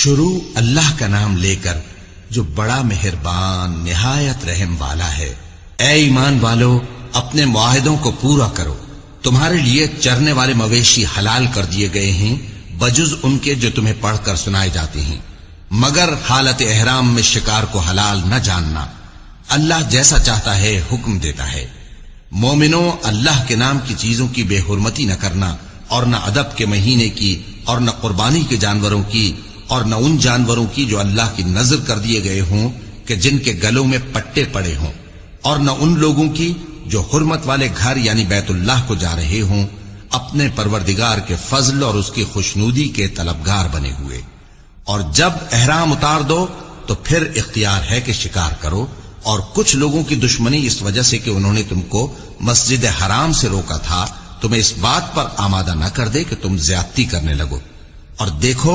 شروع اللہ کا نام لے کر جو بڑا مہربان نہایت رحم والا ہے۔ اے ایمان والو، اپنے معاہدوں کو پورا کرو۔ تمہارے لیے چرنے والے مویشی حلال کر دیے گئے ہیں بجز ان کے جو تمہیں پڑھ کر سنائے جاتے ہیں، مگر حالت احرام میں شکار کو حلال نہ جاننا۔ اللہ جیسا چاہتا ہے حکم دیتا ہے۔ مومنوں، اللہ کے نام کی چیزوں کی بے حرمتی نہ کرنا، اور نہ ادب کے مہینے کی، اور نہ قربانی کے جانوروں کی، اور نہ ان جانوروں کی جو اللہ کی نذر کر دیے گئے ہوں کہ جن کے گلوں میں پٹے پڑے ہوں، اور نہ ان لوگوں کی جو حرمت والے گھر یعنی بیت اللہ کو جا رہے ہوں اپنے پروردگار کے فضل اور اس کی خوشنودی کے طلبگار بنے ہوئے۔ اور جب احرام اتار دو تو پھر اختیار ہے کہ شکار کرو، اور کچھ لوگوں کی دشمنی اس وجہ سے کہ انہوں نے تم کو مسجد حرام سے روکا تھا، تمہیں اس بات پر آمادہ نہ کر دے کہ تم زیادتی کرنے لگو۔ اور دیکھو